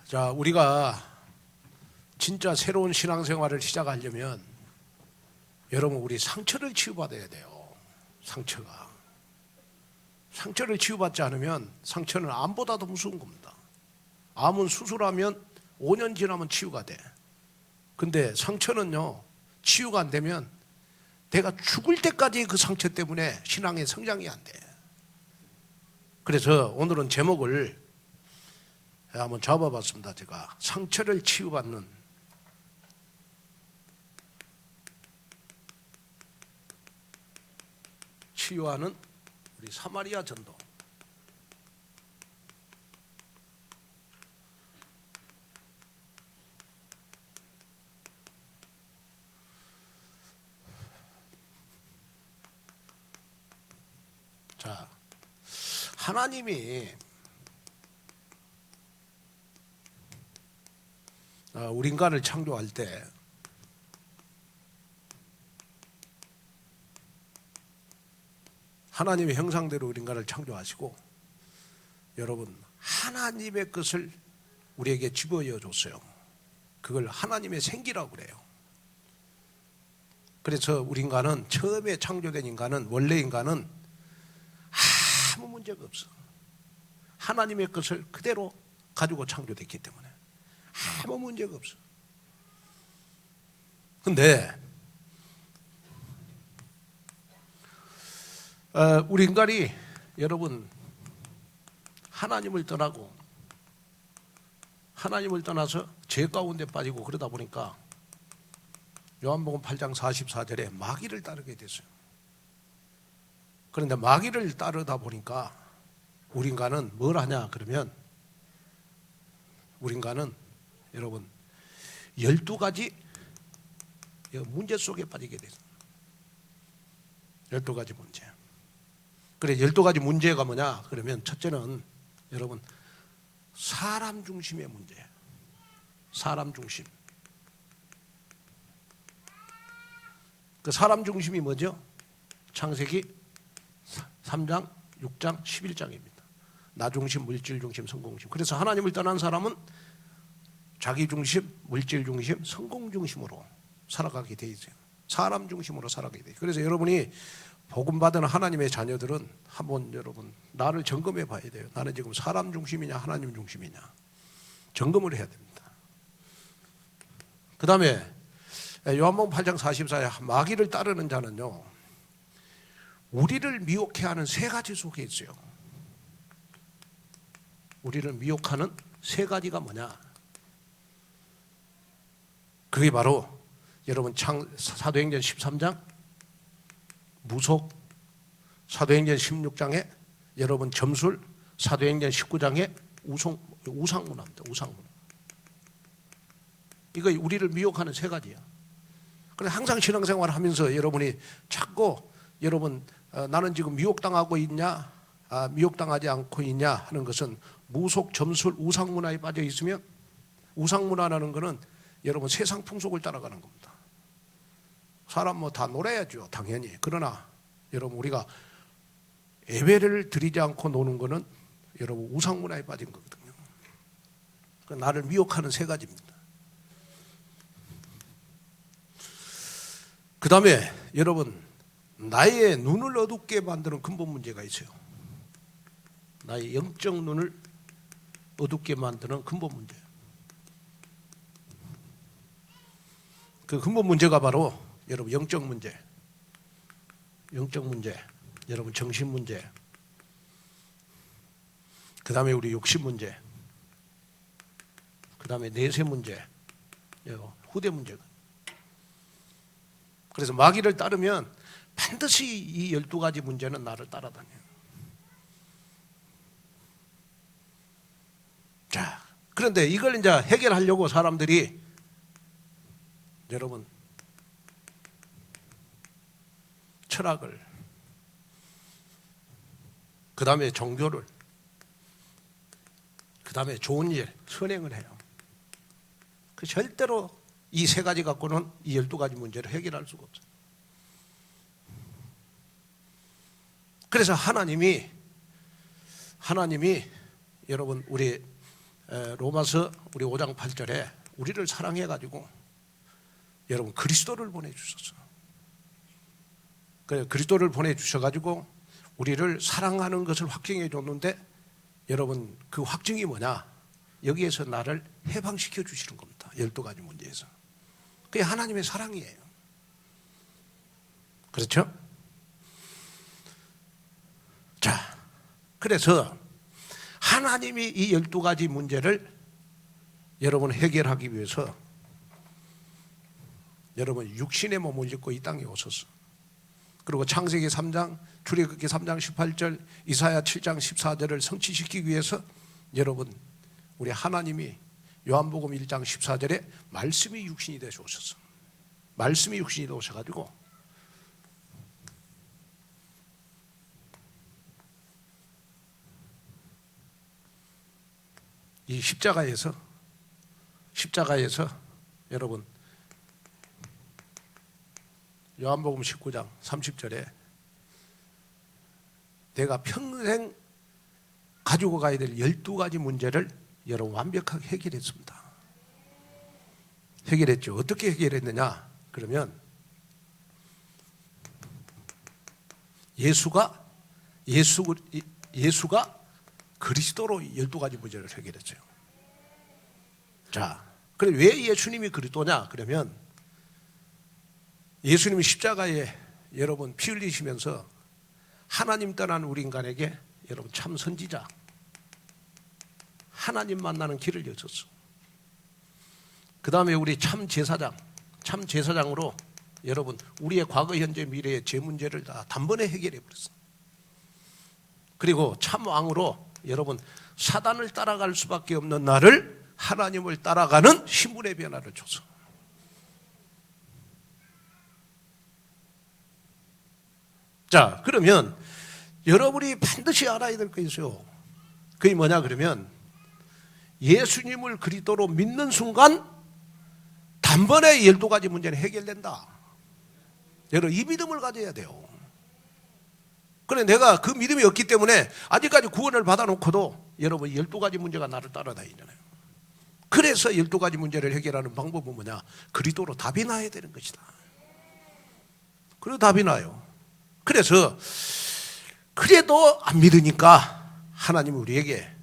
자, 우리가 진짜 새로운 신앙생활을 시작하려면 여러분 우리 상처를 치유받아야 돼요. 상처를 치유받지 않으면 상처는 암보다도 무서운 겁니다. 암은 수술하면 5년 지나면 치유가 돼. 근데 상처는요, 치유가 안 되면 내가 죽을 때까지 그 상처 때문에 신앙의 성장이 안 돼. 그래서 오늘은 제목을 한번 잡아봤습니다. 제가 상처를 치유받는 치유하는 우리 사마리아 전도. 자, 하나님이 우리 인간을 창조할 때 하나님의 형상대로 우리 인간을 창조하시고 여러분 하나님의 것을 우리에게 집어여 줬어요. 그걸 하나님의 생기라고 그래요. 그래서 우리 인간은 처음에 창조된 인간은 원래 인간은 아무 문제가 없어. 하나님의 것을 그대로 가지고 창조됐기 때문에 아무 문제가 없어. 근데 우리 인간이 여러분 하나님을 떠나서 죄 가운데 빠지고 그러다 보니까 요한복음 8장 44절에 마귀를 따르게 됐어요. 그런데 마귀를 따르다 보니까 우리 인간은 뭘 하냐 그러면 우리 인간은 여러분 12가지 문제 속에 빠지게 됐어요. 12가지 문제. 그래 12가지 문제가 뭐냐 그러면 첫째는 여러분 사람 중심의 문제. 사람 중심. 그 사람 중심이 뭐죠? 창세기 3장, 6장, 11장입니다. 나 중심, 물질 중심, 성공 중심. 그래서 하나님을 떠난 사람은 자기 중심, 물질 중심, 성공 중심으로 살아가게 돼 있어요. 사람 중심으로 살아가게 돼요. 그래서 여러분이 복음 받은 하나님의 자녀들은 한번 여러분 나를 점검해 봐야 돼요. 나는 지금 사람 중심이냐 하나님 중심이냐 점검을 해야 됩니다. 그 다음에 요한복음 8장 44에 마귀를 따르는 자는요 우리를 미혹해 하는 세 가지 속에 있어요. 우리를 미혹하는 세 가지가 뭐냐? 그게 바로 여러분 사도행전 13장 무속, 사도행전 16장에 여러분 점술, 사도행전 19장에 우상문화입니다. 우상문화. 이거 우리를 미혹하는 세 가지야. 그래서 항상 신앙생활을 하면서 여러분이 자꾸 여러분 나는 지금 미혹당하고 있냐 미혹당하지 않고 있냐 하는 것은 무속, 점술, 우상문화에 빠져 있으면 우상문화라는 것은 여러분 세상 풍속을 따라가는 겁니다. 사람 뭐 다 놀아야죠 당연히. 그러나 여러분 우리가 예배를 드리지 않고 노는 것은 여러분 우상문화에 빠진 거거든요. 나를 미혹하는 세 가지입니다. 그 다음에 여러분 나의 눈을 어둡게 만드는 근본 문제가 있어요. 나의 영적 눈을 어둡게 만드는 근본 문제. 그 근본 문제가 바로 여러분 영적 문제, 여러분 정신 문제, 그 다음에 우리 욕심 문제, 그 다음에 내세 문제, 후대 문제가. 그래서 마귀를 따르면 반드시 이 12가지 문제는 나를 따라다녀요. 자, 그런데 이걸 이제 해결하려고 사람들이 여러분 철학을, 그 다음에 종교를, 그 다음에 좋은 일, 선행을 해요. 그 절대로 이 세 가지 갖고는 이 12가지 문제를 해결할 수가 없어요. 그래서 하나님이 여러분 우리 로마서 우리 5장 8절에 우리를 사랑해 가지고 여러분 그리스도를 보내주셨어. 그래 그리스도를 보내주셔 가지고 우리를 사랑하는 것을 확증해 줬는데 여러분 그 확증이 뭐냐? 여기에서 나를 해방시켜 주시는 겁니다. 12가지 문제에서. 그게 하나님의 사랑이에요. 그렇죠? 자, 그래서 하나님이 이 12가지 문제를 여러분 해결하기 위해서 여러분 육신의 몸을 입고 이 땅에 오셨어. 그리고 창세기 3장, 출애굽기 3장 18절, 이사야 7장 14절을 성취시키기 위해서 여러분 우리 하나님이 요한복음 1장 14절에 말씀이 육신이 되셔 오셨어. 말씀이 육신이 되어 오셔가지고 이 십자가에서 여러분 요한복음 19장 30절에 내가 평생 가지고 가야 될 12가지 문제를 여러분 완벽하게 해결했습니다. 해결했죠. 어떻게 해결했느냐? 그러면 예수가 그리스도로 12가지 문제를 해결했어요. 자, 그럼 왜 예수님이 그리스도냐? 그러면 예수님이 십자가에 여러분 피 흘리시면서 하나님 떠난 우리 인간에게 여러분 참 선지자, 하나님 만나는 길을 여셨어. 그 다음에 우리 참 제사장으로 여러분 우리의 과거, 현재, 미래의 죄 문제를 다 단번에 해결해 버렸어. 그리고 참 왕으로 여러분 사단을 따라갈 수밖에 없는 나를 하나님을 따라가는 신분의 변화를 줬어. 자, 그러면 여러분이 반드시 알아야 될 게 있어요. 그게 뭐냐 그러면 예수님을 그리스도로 믿는 순간 단번에 12가지 문제는 해결된다. 여러분 이 믿음을 가져야 돼요. 그래 내가 그 믿음이 없기 때문에 아직까지 구원을 받아놓고도 여러분 12가지 문제가 나를 따라다니잖아요. 그래서 12가지 문제를 해결하는 방법은 뭐냐? 그리스도로 답이 나야 되는 것이다. 그래도 답이 나요. 그래서 그래도 안 믿으니까 하나님이 우리에게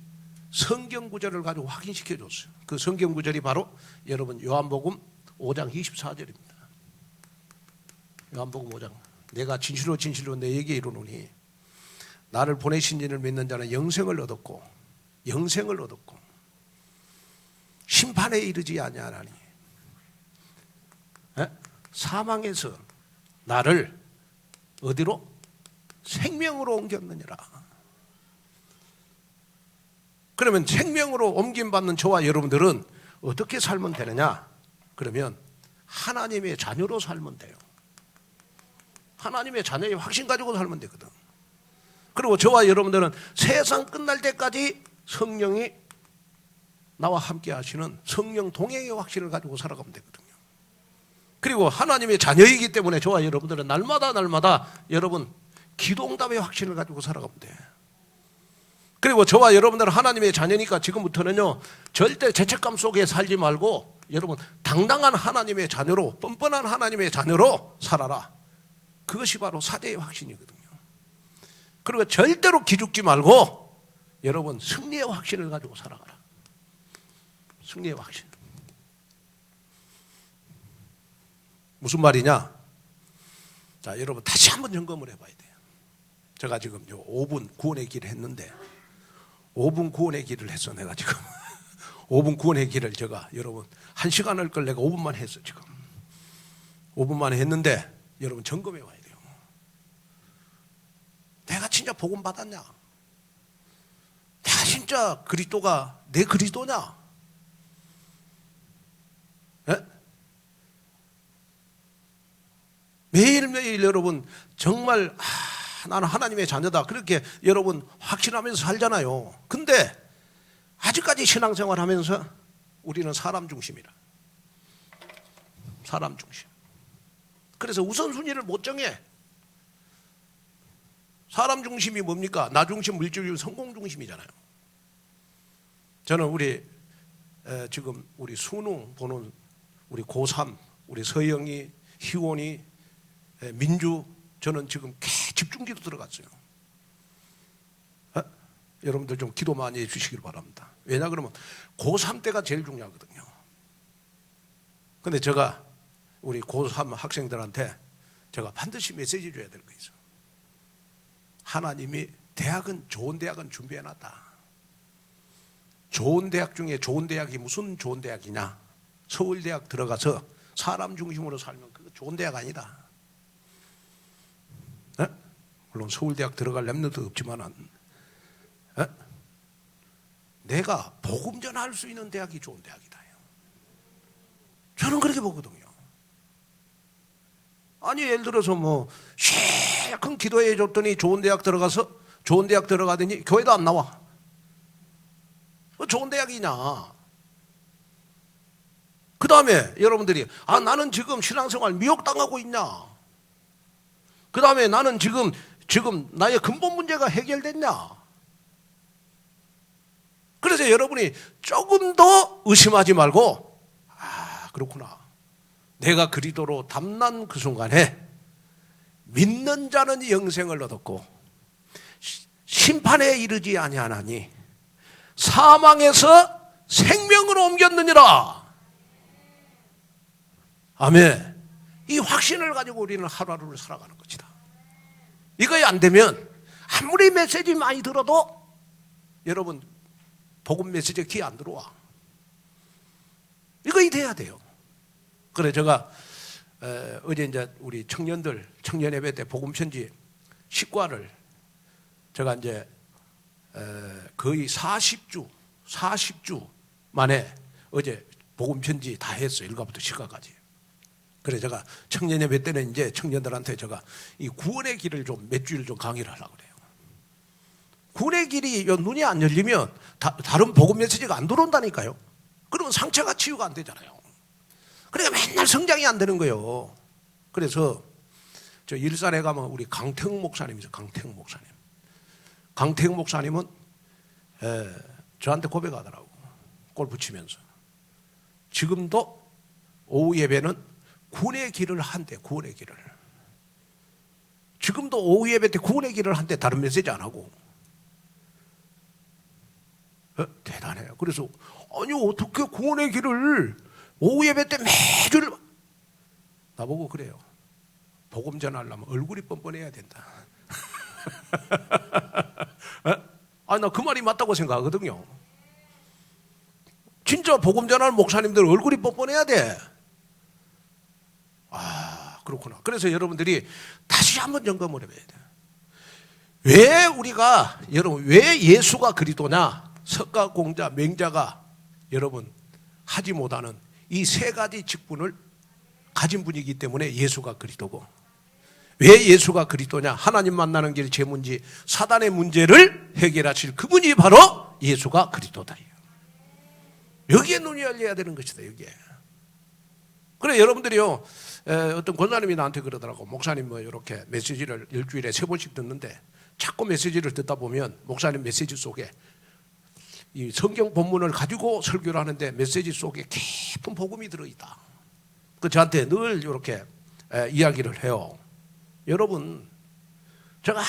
성경 구절을 가지고 확인시켜 줬어요. 그 성경 구절이 바로 여러분 요한복음 5장 24절입니다. 요한복음 5장. 내가 진실로 진실로 너에게 이르노니 나를 보내신 이를 믿는 자는 영생을 얻었고 심판에 이르지 아니하나니 사망에서 나를 어디로? 생명으로 옮겼느니라. 그러면 생명으로 옮김받는 저와 여러분들은 어떻게 살면 되느냐? 그러면 하나님의 자녀로 살면 돼요. 하나님의 자녀의 확신 가지고 살면 되거든. 그리고 저와 여러분들은 세상 끝날 때까지 성령이 나와 함께 하시는 성령 동행의 확신을 가지고 살아가면 되거든요. 그리고 하나님의 자녀이기 때문에 저와 여러분들은 날마다 여러분 기도응답의 확신을 가지고 살아가면 돼. 그리고 저와 여러분들은 하나님의 자녀니까 지금부터는요 절대 죄책감 속에 살지 말고 여러분 당당한 하나님의 자녀로, 뻔뻔한 하나님의 자녀로 살아라. 그것이 바로 사제의 확신이거든요. 그리고 절대로 기죽지 말고 여러분 승리의 확신을 가지고 살아가라. 승리의 확신. 무슨 말이냐? 자, 여러분 다시 한번 점검을 해봐야 돼요. 제가 지금 5분 구원의 길을 했는데 5분 구원의 길을 했어. 내가 지금 5분 구원의 길을 제가 여러분 1시간 할 걸 내가 5분만 했어. 지금 5분만 했는데 여러분 점검해 봐야 돼요. 내가 진짜 복음 받았냐? 내가 진짜 그리스도가 내 그리스도냐? 예? 매일매일 여러분 정말 나는 하나님의 자녀다 그렇게 여러분 확신하면서 살잖아요. 근데 아직까지 신앙생활 하면서 우리는 사람 중심이라. 사람 중심. 그래서 우선순위를 못 정해. 사람 중심이 뭡니까? 나 중심, 물질 중심, 성공 중심이잖아요. 저는 우리 지금 우리 수능 보는 우리 고3, 우리 서영이, 희원이, 민주, 저는 지금 집중기도 들어갔어요. 여러분들 좀 기도 많이 해주시길 바랍니다. 왜냐 그러면 고3 때가 제일 중요하거든요. 근데 제가 우리 고3 학생들한테 제가 반드시 메시지 줘야 될 거 있어요. 하나님이 좋은 대학은 준비해놨다. 좋은 대학 중에 좋은 대학이 무슨 좋은 대학이냐? 서울대학 들어가서 사람 중심으로 살면 그거 좋은 대학 아니다. 물론 서울대학 들어갈 랩너도 없지만은 내가 복음 전할 수 있는 대학이 좋은 대학이다. 저는 그렇게 보거든요. 아니 예를 들어서 뭐 큰 기도해 줬더니 좋은 대학 들어가더니 교회도 안 나와. 좋은 대학이냐? 그 다음에 여러분들이 나는 지금 신앙생활 미혹당하고 있냐? 그 다음에 나는 지금 나의 근본 문제가 해결됐냐? 그래서 여러분이 조금 더 의심하지 말고 그렇구나. 내가 그리스도로 담난 그 순간에 믿는 자는 영생을 얻었고 심판에 이르지 아니하나니 사망에서 생명으로 옮겼느니라. 아멘. 이 확신을 가지고 우리는 하루하루를 살아가는 것이다. 이거에 안 되면 아무리 메시지 많이 들어도 여러분 복음 메시지에 귀 안 들어와. 이거 돼야 돼요. 그래 제가 어제 이제 우리 청년 예배 때 복음 편지 10과를 제가 이제 거의 40주 만에 어제 복음 편지 다 했어요. 1과부터 10과까지. 그래 제가 청년 예배 때는 이제 청년들한테 제가 이 구원의 길을 좀 몇 주일 좀 강의를 하려고 그래요. 구원의 길이 눈이 안 열리면 다른 복음 메시지가 안 들어온다니까요. 그러면 상처가 치유가 안 되잖아요. 그러니까 맨날 성장이 안 되는 거예요. 그래서 저 일산에 가면 우리 강태웅 목사님이죠. 강태웅 목사님은 저한테 고백하더라고. 골프 치면서. 지금도 오후 예배는 구원의 길을 한대. 구원의 길을. 지금도 오후 예배 때 구원의 길을 한대. 다른 메시지 안 하고. 대단해요. 그래서 아니 어떻게 구원의 길을 오후 예배 때 매주 나보고 그래요. 복음 전하려면 얼굴이 뻔뻔해야 된다. 나 그 말이 맞다고 생각하거든요. 진짜 복음 전하는 목사님들 얼굴이 뻔뻔해야 돼. 그렇구나. 그래서 여러분들이 다시 한번 점검을 해봐야 돼. 왜 예수가 그리스도냐? 석가공자, 맹자가 여러분 하지 못하는 이 세 가지 직분을 가진 분이기 때문에 예수가 그리스도고, 왜 예수가 그리스도냐? 하나님 만나는 길이 제 문제, 사단의 문제를 해결하실 그분이 바로 예수가 그리스도다. 여기에 눈이 열려야 되는 것이다. 여기에. 그래 여러분들이요, 어떤 권사님이 나한테 그러더라고. 목사님 뭐 이렇게 메시지를 일주일에 3번씩 듣는데 자꾸 메시지를 듣다 보면 목사님 메시지 속에 이 성경 본문을 가지고 설교를 하는데 메시지 속에 깊은 복음이 들어있다. 그 저한테 늘 이렇게 이야기를 해요. 여러분, 제가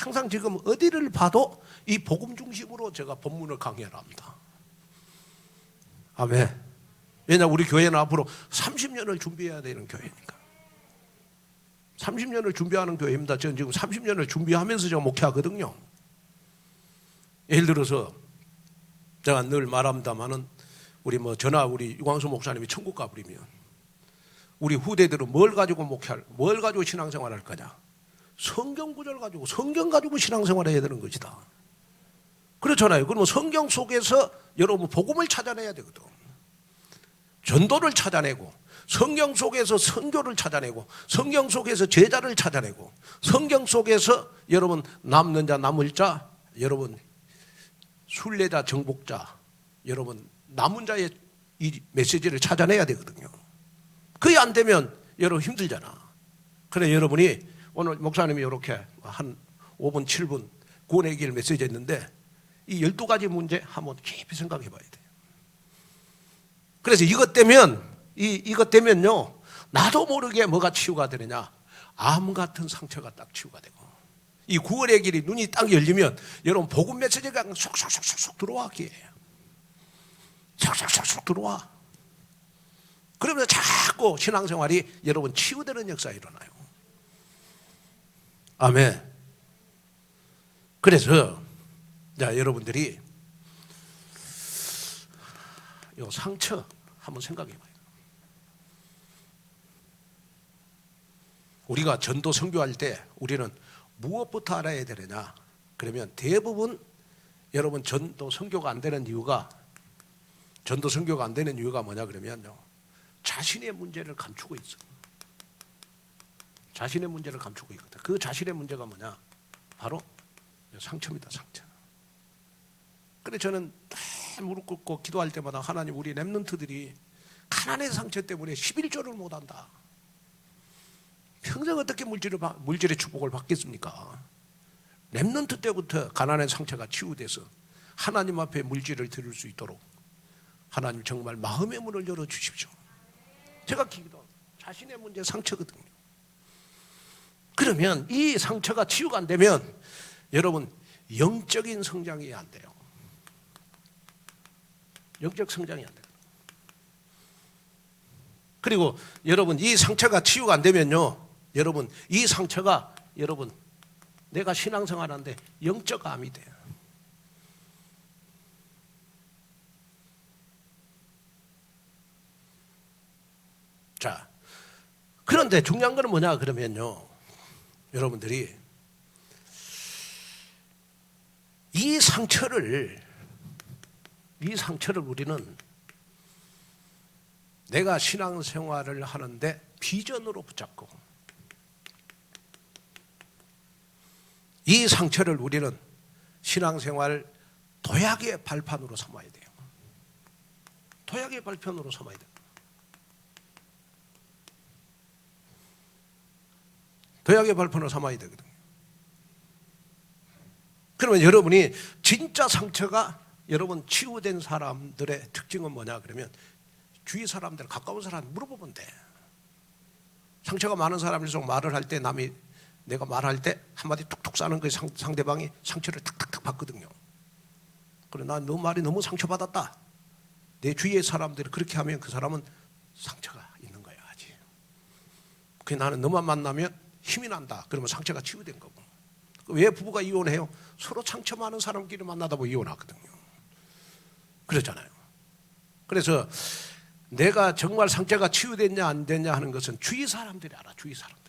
항상 지금 어디를 봐도 이 복음 중심으로 제가 본문을 강의를 합니다. 아멘. 왜냐 우리 교회는 앞으로 30년을 준비해야 되는 교회니까. 30년을 준비하는 교회입니다. 저는 지금 30년을 준비하면서 제가 목회하거든요. 예를 들어서 제가 늘 말합니다마는 우리 유광수 목사님이 천국 가버리면 우리 후대들은 뭘 가지고 신앙생활 할 거냐? 성경 구절 가지고, 성경 가지고 신앙생활 해야 되는 것이다. 그렇잖아요. 그러면 성경 속에서 여러분 복음을 찾아내야 되거든. 전도를 찾아내고, 성경 속에서 선교를 찾아내고, 성경 속에서 제자를 찾아내고, 성경 속에서 여러분 남는 자, 남을 자, 여러분 순례자, 정복자, 여러분 남은 자의 이 메시지를 찾아내야 되거든요. 그게 안 되면 여러분 힘들잖아. 그래 여러분이 오늘 목사님이 이렇게 한 5분, 7분 구원의 길 메시지 했는데 이 12가지 문제 한번 깊이 생각해 봐야 돼요. 그래서 이것 되면요, 나도 모르게 뭐가 치유가 되느냐, 암 같은 상처가 딱 치유가 되고, 이 9월의 길이 눈이 딱 열리면 여러분 복음 메시지가 쏙쏙쏙쏙 들어와. 기회예요. 쏙쏙쏙쏙 들어와. 그러면서 자꾸 신앙생활이 여러분 치유되는 역사가 일어나요. 아멘. 그래서 자, 여러분들이 이 상처 한번 생각해 봐요. 우리가 전도 선교할 때 우리는 무엇부터 알아야 되느냐? 그러면 대부분 여러분 전도 선교가 안 되는 이유가 뭐냐 그러면요, 자신의 문제를 감추고 있어. 자신의 문제를 감추고 있거든. 그 자신의 문제가 뭐냐? 바로 상처입니다. 상처. 그래서 저는 무릎 꿇고 기도할 때마다 하나님, 우리 렘넌트들이 가난의 상처 때문에 11조를 못한다. 평생 어떻게 물질의 축복을 받겠습니까? 렘넌트 때부터 가난의 상처가 치유돼서 하나님 앞에 물질을 드릴 수 있도록 하나님 정말 마음의 문을 열어주십시오. 제가 기도, 자신의 문제 상처거든요. 그러면 이 상처가 치유가 안 되면 여러분 영적인 성장이 안 돼요. 영적 성장이 안 돼요. 그리고 여러분 이 상처가 치유가 안 되면요, 여러분 이 상처가 여러분 내가 신앙생활하는데 영적 암이 돼요. 자, 그런데 중요한 건 뭐냐 그러면요, 여러분들이 이 상처를 우리는 내가 신앙생활을 하는데 비전으로 붙잡고, 이 상처를 우리는 신앙생활 도약의 발판으로 삼아야 돼요. 도약의 발판으로 삼아야 돼요. 도약의 발판으로 삼아야 되거든요. 그러면 여러분이 진짜 상처가 여러분 치유된 사람들의 특징은 뭐냐 그러면 주위 사람들, 가까운 사람 물어보면 돼. 상처가 많은 사람일수록 말을 할 때 남이 내가 말할 때 한마디 툭툭 싸는 그 상대방이 상처를 탁탁탁 받거든요. 그래, 난 너 말이 너무 상처받았다. 내 주위의 사람들이 그렇게 하면 그 사람은 상처가 있는 거야 아직. 그 나는 너만 만나면 힘이 난다. 그러면 상처가 치유된 거고. 왜 부부가 이혼해요? 서로 상처 많은 사람끼리 만나다 보면 이혼하거든요. 그렇잖아요. 그래서 내가 정말 상처가 치유됐냐 안 됐냐 하는 것은 주위 사람들이 알아. 주위 사람들이.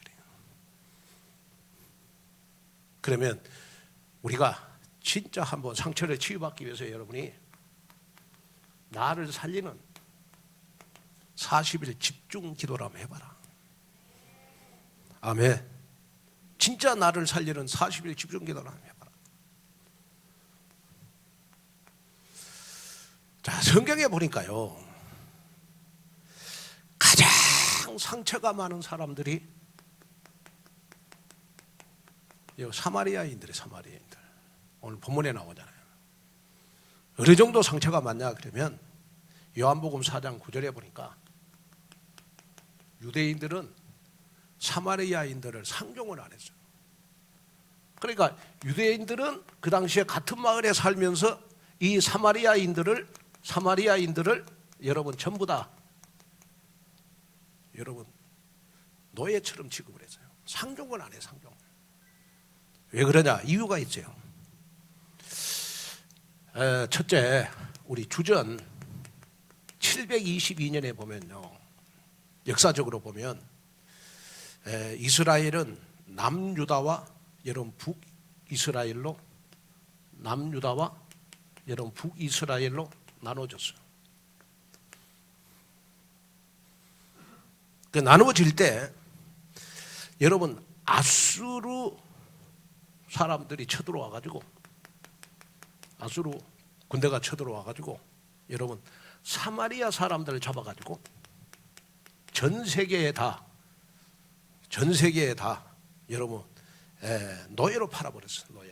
그러면 우리가 진짜 한번 상처를 치유받기 위해서 여러분이 나를 살리는 40일 집중 기도를 한번 해봐라. 아멘. 진짜 나를 살리는 40일 집중 기도를 한번 해봐라. 자, 성경에 보니까요, 가장 상처가 많은 사람들이 사마리아인들이에요. 사마리아인들. 오늘 본문에 나오잖아요. 어느 정도 상처가 많냐 그러면 요한복음 4장 9절에 보니까 유대인들은 사마리아인들을 상종을 안 했어요. 그러니까 유대인들은 그 당시에 같은 마을에 살면서 이 사마리아인들을 여러분 전부 다 여러분 노예처럼 취급을 했어요. 상종을 안 해요. 상종을. 왜 그러냐? 이유가 있어요. 첫째, 우리 주전 722년에 보면요, 역사적으로 보면 이스라엘은 남유다와 여러분 북이스라엘로, 남유다와 여러분 북이스라엘로 나눠졌어요. 그 나누어질 때 여러분 아수르 사람들이 쳐들어와 가지고, 아수르 군대가 쳐들어와 가지고 여러분 사마리아 사람들을 잡아 가지고 전 세계에 다 여러분 노예로 팔아버렸어요.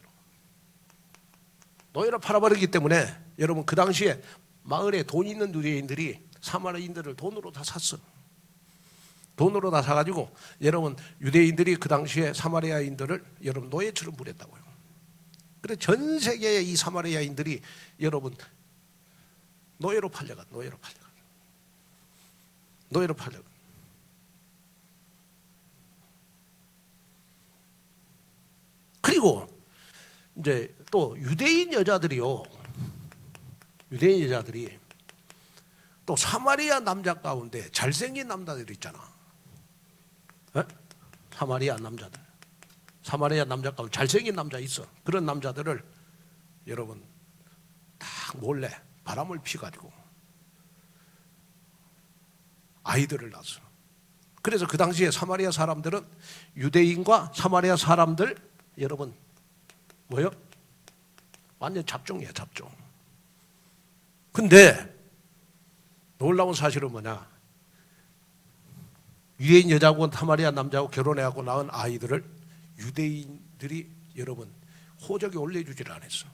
노예로 팔아버리기 때문에 여러분 그 당시에 마을에 돈 있는 유대인들이 사마리아인들을 돈으로 다 샀어. 돈으로 다 사가지고 여러분 유대인들이 그 당시에 사마리아인들을 여러분 노예처럼 부렸다고요. 그래서 전 세계의 이 사마리아인들이 여러분 노예로 팔려가. 그리고 이제 또 유대인 여자들이 또 사마리아 남자 가운데 잘생긴 남자들이 있잖아. 에? 사마리아 남자 가운데 잘생긴 남자 있어. 그런 남자들을 여러분 딱 몰래 바람을 피가지고 아이들을 낳았어. 그래서 그 당시에 사마리아 사람들은 유대인과 사마리아 사람들 여러분 뭐요? 완전 잡종이야, 잡종. 근데 놀라운 사실은 뭐냐? 유대인 여자하고 사마리아 남자하고 결혼해갖고 낳은 아이들을 유대인들이 여러분 호적에 올려주지를 않았어.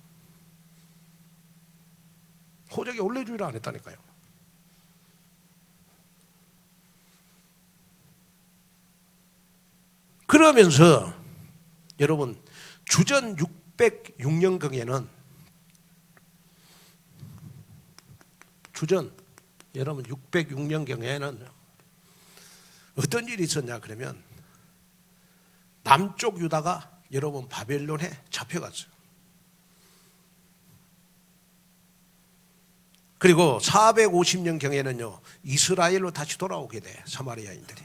호적에 올려주지를 않았다니까요. 그러면서 여러분 주전 606년경에는 여러분 606년경에는 어떤 일이 있었냐 그러면 남쪽 유다가 여러분 바벨론에 잡혀갔어요. 그리고 450년경에는요 이스라엘로 다시 돌아오게 돼 사마리아인들이.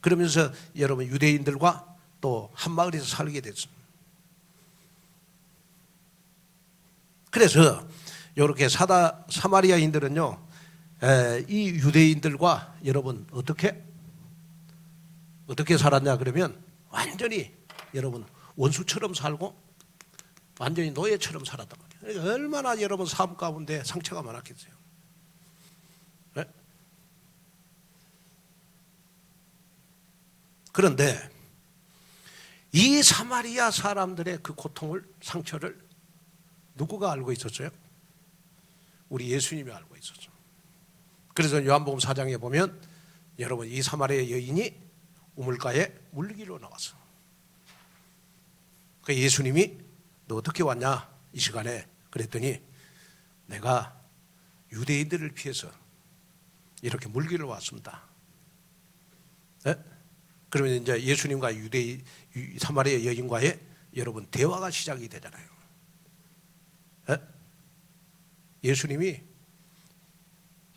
그러면서 여러분 유대인들과 또 한마을에서 살게 됐습니다. 그래서 이렇게 사마리아인들은요 이 유대인들과 여러분 어떻게 살았냐 그러면 완전히 여러분 원수처럼 살고 완전히 노예처럼 살았단 말이에요. 그러니까 얼마나 여러분 삶 가운데 상처가 많았겠어요. 네? 그런데 이 사마리아 사람들의 그 고통을, 상처를 누구가 알고 있었어요? 우리 예수님이 알고 있었죠. 그래서 요한복음 4장에 보면 여러분 이 사마리아 여인이 우물가에 물기로 나왔어. 그 예수님이 너 어떻게 왔냐 이 시간에 그랬더니 내가 유대인들을 피해서 이렇게 물기로 왔습니다. 네? 그러면 이제 예수님과 사마리아 여인과의 여러분 대화가 시작이 되잖아요. 네? 예수님이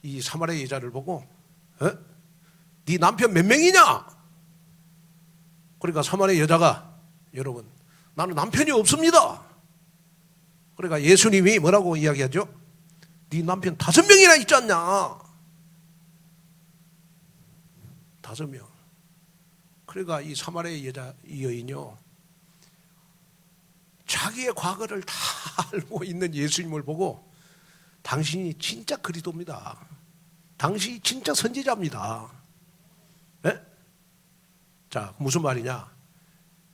이 사마리아 여자를 보고 네 남편 몇 명이냐? 그러니까 사마리아 여자가 여러분 나는 남편이 없습니다. 그러니까 예수님이 뭐라고 이야기하죠? 네 남편 5명이나 있지 않냐? 5명. 그러니까 이 사마리아 여자 이 여인이요 자기의 과거를 다 알고 있는 예수님을 보고 당신이 진짜 그리스도입니다. 당신이 진짜 선지자입니다. 네? 자, 무슨 말이냐?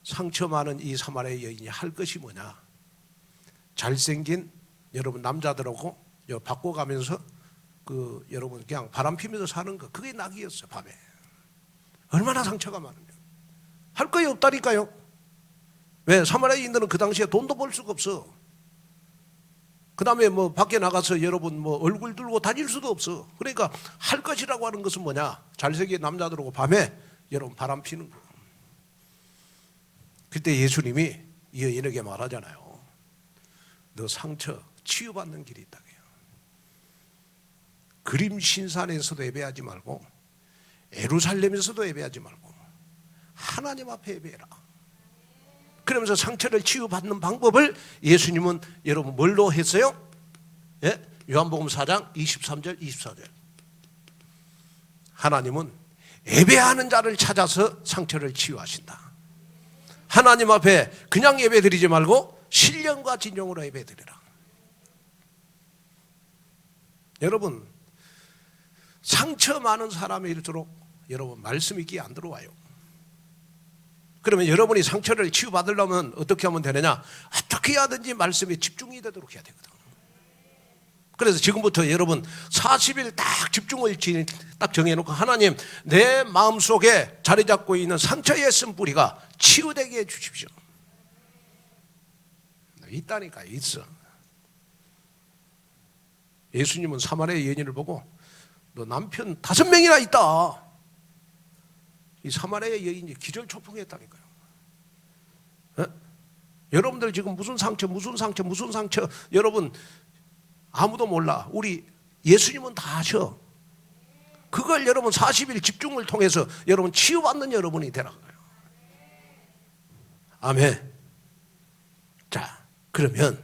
상처 많은 이 사마리아 여인이 할 것이 뭐냐? 잘생긴 여러분 남자들하고 바꿔가면서 그 여러분 그냥 바람 피면서 사는 거 그게 낙이었어요. 밤에 얼마나 상처가 많으면 할 거이 없다니까요. 왜? 사마리아인들은 그 당시에 돈도 벌 수가 없어. 그 다음에 뭐 밖에 나가서 여러분 뭐 얼굴 들고 다닐 수도 없어. 그러니까 할 것이라고 하는 것은 뭐냐? 잘생긴 남자들하고 밤에 여러분 바람 피는 거. 그때 예수님이 이 여인에게 말하잖아요. 너 상처 치유받는 길이 있다. 그림신산에서도 예배하지 말고 예루살렘에서도 예배하지 말고 하나님 앞에 예배해라. 그러면서 상처를 치유받는 방법을 예수님은 여러분 뭘로 했어요? 예? 요한복음 4장 23절 24절. 하나님은 예배하는 자를 찾아서 상처를 치유하신다. 하나님 앞에 그냥 예배드리지 말고 신령과 진정으로 예배드리라. 여러분 상처 많은 사람일수록 여러분 말씀이 귀에 안 들어와요. 그러면 여러분이 상처를 치유받으려면 어떻게 하면 되느냐? 어떻게 하든지 말씀에 집중이 되도록 해야 되거든. 그래서 지금부터 여러분 40일 딱 집중을 딱 정해놓고 하나님 내 마음속에 자리 잡고 있는 상처의 쓴뿌리가 치유되게 해주십시오. 있다니까 있어. 예수님은 사마리아 여인을 보고 너 남편 5명이나 있다. 이 사마리아 여인이 기절초풍했다니까요. 에? 여러분들 지금 무슨 상처 여러분 아무도 몰라. 우리 예수님은 다 아셔. 그걸 여러분 40일 집중을 통해서 여러분 치유받는 여러분이 되라고요. 아멘. 자, 그러면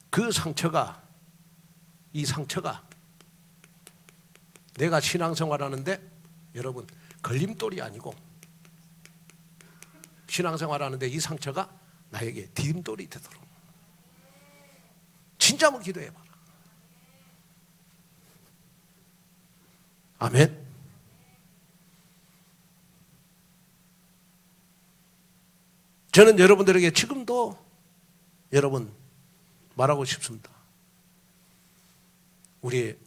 그 상처가 이 상처가 내가 신앙생활하는데 여러분 걸림돌이 아니고 신앙생활하는데 이 상처가 나에게 디딤돌이 되도록 진짜 한번 기도해봐라. 아멘. 저는 여러분들에게 지금도 여러분 말하고 싶습니다. 우리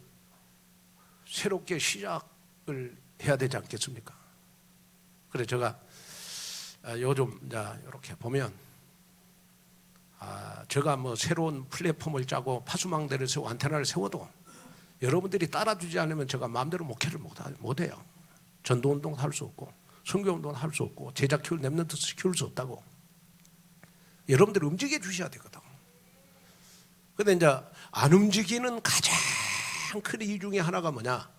새롭게 시작을 해야 되지 않겠습니까? 그래서 제가 요즘 이렇게 보면 제가 뭐 새로운 플랫폼을 짜고 파수망대를 세우고 안테나를 세워도 여러분들이 따라주지 않으면 제가 마음대로 목회를 못해요. 전도운동 할 수 없고 선교운동 할 수 없고 제자 키울 랩런트 키울 수 없다고. 여러분들이 움직여 주셔야 되거든. 근데 이제 안 움직이는 가장 큰 이유 중에 하나가 뭐냐?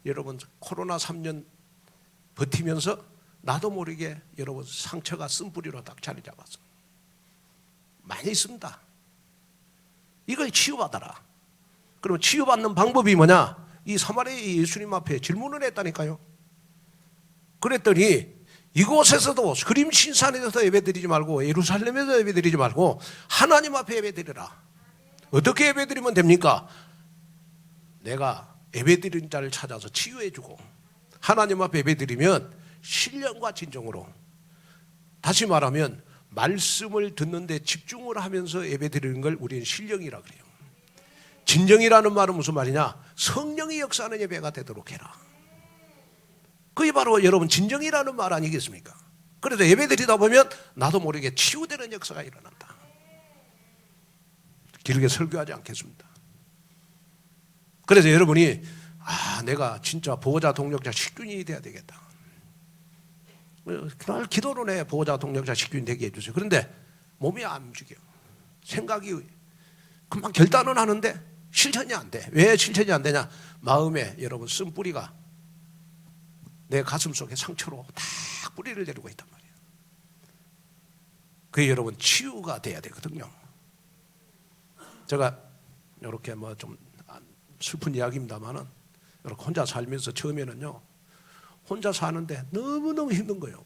여러분 코로나 3년 버티면서 나도 모르게 여러분 상처가 쓴뿌리로 딱 자리 잡았어. 많이 있습니다. 이걸 치유받아라. 그러면 치유받는 방법이 뭐냐? 이 사마리아 예수님 앞에 질문을 했다니까요. 그랬더니 이곳에서도 그림 신산에서 예배드리지 말고 예루살렘에서 예배드리지 말고 하나님 앞에 예배드리라. 어떻게 예배드리면 됩니까? 내가 예배드리는 자를 찾아서 치유해주고 하나님 앞에 예배드리면 신령과 진정으로, 다시 말하면 말씀을 듣는데 집중을 하면서 예배드리는 걸 우리는 신령이라 그래요. 진정이라는 말은 무슨 말이냐? 성령이 역사하는 예배가 되도록 해라. 그게 바로 여러분 진정이라는 말 아니겠습니까? 그래서 예배드리다 보면 나도 모르게 치유되는 역사가 일어난다. 길게 설교하지 않겠습니다. 그래서 여러분이 내가 진짜 보호자 동력자 식균이 돼야 되겠다. 그날 기도로 내 보호자 동력자 식균이 되게 해주세요. 그런데 몸이 안 움직여. 생각이 금방 결단은 하는데 실천이 안 돼. 왜 실천이 안 되냐? 마음에 여러분 쓴뿌리가 내 가슴 속에 상처로 다 뿌리를 내리고 있단 말이에요. 그게 여러분 치유가 돼야 되거든요. 제가 이렇게 뭐 좀 슬픈 이야기입니다만은 이렇게 혼자 살면서 처음에는요, 혼자 사는데 너무너무 힘든 거예요.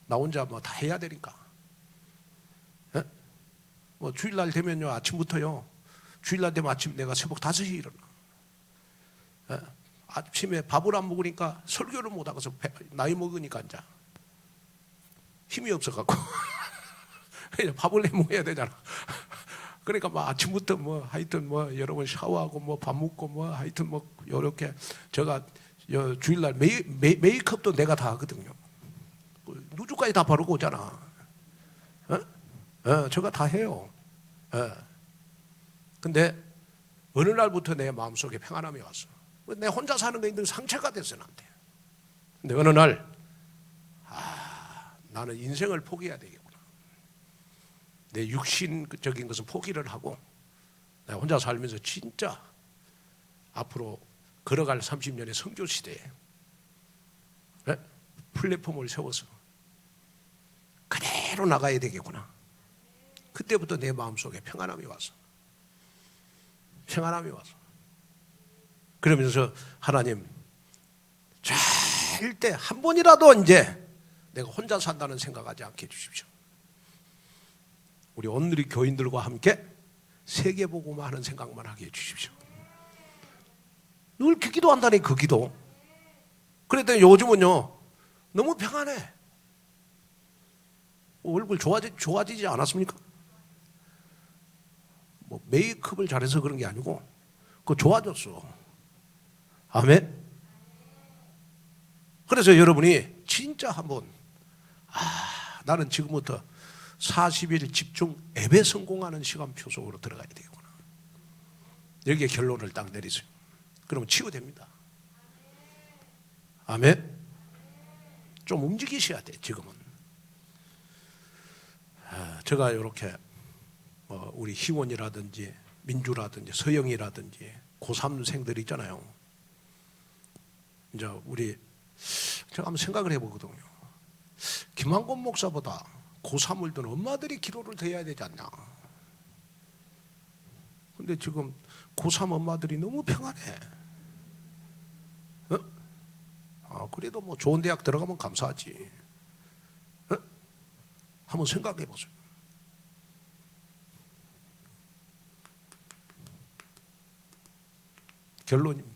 나 혼자 뭐 다 해야 되니까. 뭐 주일날 되면요, 아침부터요, 주일날 되면 아침 내가 새벽 5시에 일어나. 아침에 밥을 안 먹으니까 설교를 못 하고서 나이 먹으니까 이제 힘이 없어갖고 밥을 해 먹어야 되잖아. 그러니까 뭐 아침부터 뭐 하여튼 뭐 여러분 샤워하고 뭐 밥 먹고 뭐 하여튼 뭐 요렇게 제가 주일날 메이크업도 내가 다 하거든요. 누주까지 다 바르고 오잖아. 제가 다 해요. 근데 어느 날부터 내 마음속에 평안함이 왔어. 내 혼자 사는 거 있는 상처가 돼서는 안 돼. 근데 어느 날 나는 인생을 포기해야 되겠구나. 내 육신적인 것은 포기를 하고 내가 혼자 살면서 진짜 앞으로 걸어갈 30년의 선교 시대에 플랫폼을 세워서 그대로 나가야 되겠구나. 그때부터 내 마음속에 평안함이 왔어. 평안함이 왔어. 그러면서 하나님, 절대 한 번이라도 이제 내가 혼자 산다는 생각하지 않게 해주십시오. 우리 오늘의 교인들과 함께 세계복음화 하는 생각만 하게 해주십시오. 늘 그 기도한다니, 그 기도. 그랬더니 요즘은요 너무 평안해. 얼굴 좋아지지 않았습니까? 뭐 메이크업을 잘해서 그런 게 아니고 그거 좋아졌어. 아멘. 그래서 여러분이 진짜 한번 나는 지금부터 40일 집중 예배 성공하는 시간표 속으로 들어가야 되구나. 여기에 결론을 딱 내리세요. 그러면 치유됩니다. 아멘. 좀 움직이셔야 돼. 지금은 제가 이렇게 우리 희원이라든지 민주라든지 서영이라든지 고3생들 있잖아요. 이제 우리 제가 한번 생각을 해보거든요. 김한권 목사보다 고3을 둔 엄마들이 기도를 더 해야 되지 않냐. 근데 지금 고3 엄마들이 너무 평안해. 그래도 뭐 좋은 대학 들어가면 감사하지. 한번 생각해 보세요. 결론입니다.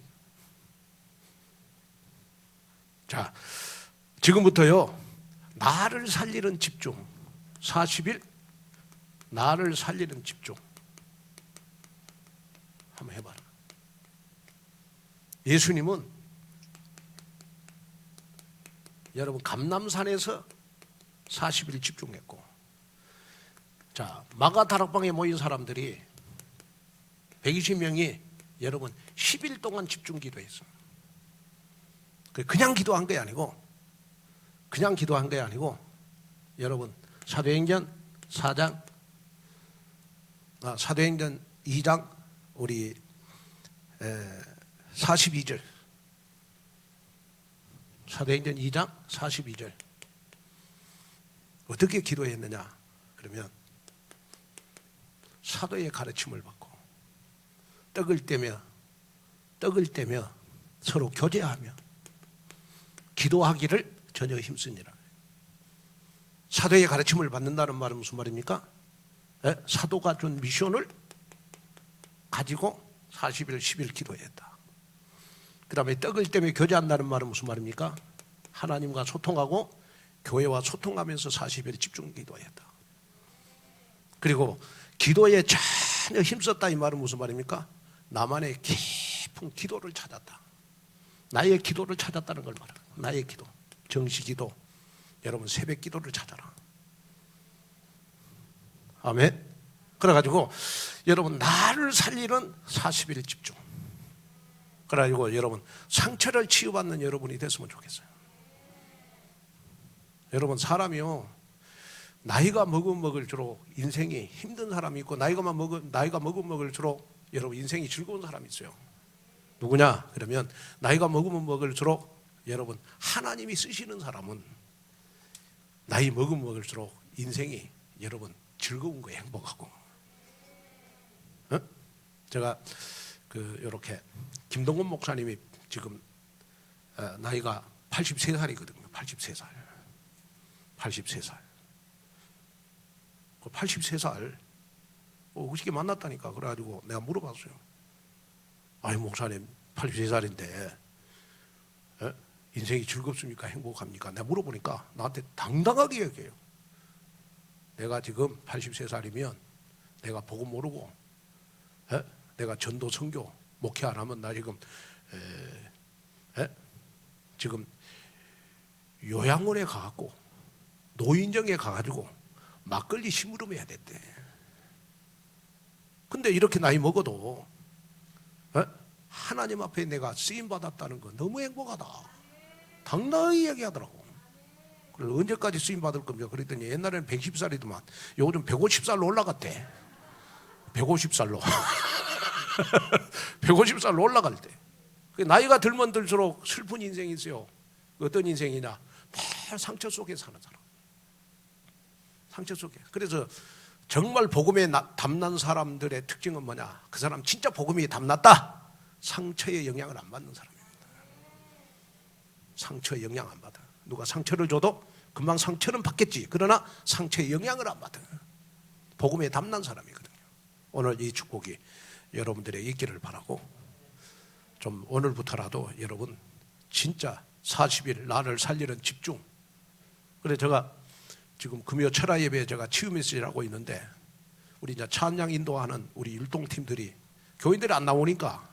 자, 지금부터요, 나를 살리는 집중. 40일 나를 살리는 집중. 한번 해봐라. 예수님은 여러분 감람산에서 40일 집중했고, 자, 마가다락방에 모인 사람들이 120명이 여러분 10일 동안 집중 기도했어요. 그냥 기도한 게 아니고, 여러분 사도행전 4장, 사도행전 2장 우리 42절, 사도행전 2장 42절 어떻게 기도했느냐 그러면 사도의 가르침을 받고 떡을 떼며 서로 교제하며 기도하기를 전혀 힘쓰니라. 사도의 가르침을 받는다는 말은 무슨 말입니까? 사도가 준 미션을 가지고 40일 10일 기도했다. 그 다음에 떡을 떼며 교제한다는 말은 무슨 말입니까? 하나님과 소통하고 교회와 소통하면서 40일 집중 기도했다. 그리고 기도에 전혀 힘썼다 이 말은 무슨 말입니까? 나만의 깊은 기도를 찾았다. 나의 기도를 찾았다는 걸 말합니다. 나의 기도, 정시 기도, 여러분 새벽 기도를 찾아라. 아멘. 그래가지고 여러분 나를 살리는 40일 집중. 그래가지고 여러분 상처를 치유받는 여러분이 됐으면 좋겠어요. 여러분 사람이요, 나이가 먹으면 먹을수록 인생이 힘든 사람이 있고, 나이가 먹으면 먹을수록 여러분 인생이 즐거운 사람이 있어요. 누구냐? 그러면 나이가 먹으면 먹을수록 여러분 하나님이 쓰시는 사람은 나이 먹으면 먹을수록 인생이 여러분 즐거운 거예요. 행복하고. 제가 이렇게 김동건 목사님이 지금 나이가 83살이거든요. 83살. 그 83살 어저께 만났다니까. 그래가지고 내가 물어봤어요. 아니 목사님 83살인데 인생이 즐겁습니까? 행복합니까? 내가 물어보니까 나한테 당당하게 얘기해요. 내가 지금 83살이면 내가 복음 모르고 내가 전도 선교 목회 안 하면 나 지금 요양원에 가갖고 노인정에 가가지고 막걸리 심부름해야 됐대. 근데 이렇게 나이 먹어도 하나님 앞에 내가 쓰임 받았다는 거 너무 행복하다. 당당히 얘기하더라고. 그래서 언제까지 쓰임 받을 겁니까? 그랬더니 옛날에는 110살이더만 요즘 150살로 올라갔대. 150살로 150살로 올라갈 때 나이가 들면 들수록 슬픈 인생이 있어요. 어떤 인생이냐? 매일 상처 속에 사는 사람. 상처 속에. 그래서 정말 복음에 담난 사람들의 특징은 뭐냐? 그 사람 진짜 복음이 담났다. 상처에 영향을 안 받는 사람입니다. 상처에 영향 안 받아. 누가 상처를 줘도 금방 상처는 받겠지. 그러나 상처에 영향을 안 받아. 복음에 담난 사람이거든요. 오늘 이 축복이 여러분들에게 있기를 바라고, 좀 오늘부터라도 여러분 진짜 40일 나를 살리는 집중. 그래 제가 지금 금요 철야 예배에 제가 치유 메시지를 하고 있는데 우리 이제 찬양 인도하는 우리 율동팀들이 교인들이 안 나오니까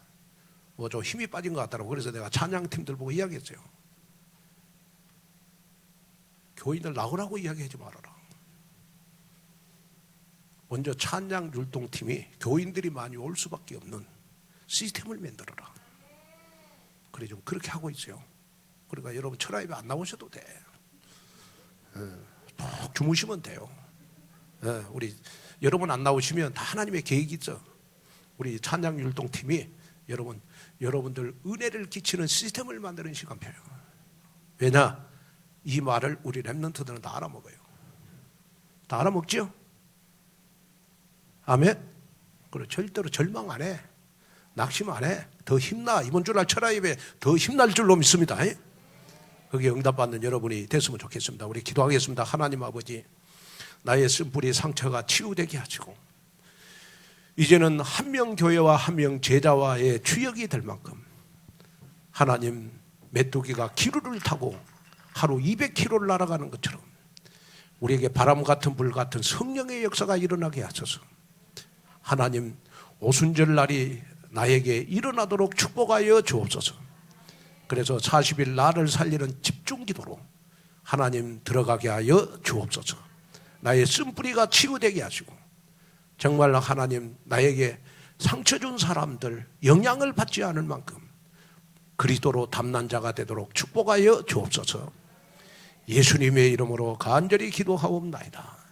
뭐 좀 힘이 빠진 것 같더라고. 그래서 내가 찬양팀들 보고 이야기했어요. 교인들 나오라고 이야기하지 말아라. 먼저 찬양 율동팀이 교인들이 많이 올 수밖에 없는 시스템을 만들어라. 그래 좀 그렇게 하고 있어요. 그러니까 여러분 철학예배 안 나오셔도 돼. 푹 주무시면 돼요. 우리 여러분 안 나오시면 다 하나님의 계획이 있어. 우리 찬양 율동팀이 여러분들 은혜를 끼치는 시스템을 만드는 시간표예요. 왜냐? 이 말을 우리 렘넌트들은 다 알아먹어요. 다 알아먹죠? 아멘? 그리고 절대로 절망 안 해. 낙심 안 해. 더 힘나. 이번 주날 철학예배 더 힘날 줄로 믿습니다. 거기에 응답받는 여러분이 됐으면 좋겠습니다. 우리 기도하겠습니다. 하나님 아버지, 나의 쓴뿌리 상처가 치유되게 하시고 이제는 한 명 교회와 한 명 제자와의 주역이 될 만큼 하나님 메뚜기가 기류를 타고 하루 200km를 날아가는 것처럼 우리에게 바람 같은 불 같은 성령의 역사가 일어나게 하소서. 하나님 오순절 날이 나에게 일어나도록 축복하여 주옵소서. 그래서 40일 나를 살리는 집중기도로 하나님 들어가게 하여 주옵소서. 나의 쓴뿌리가 치유되게 하시고 정말 하나님 나에게 상처 준 사람들 영향을 받지 않을 만큼 그리스도로 담난 자가 되도록 축복하여 주옵소서. 예수님의 이름으로 간절히 기도하옵나이다.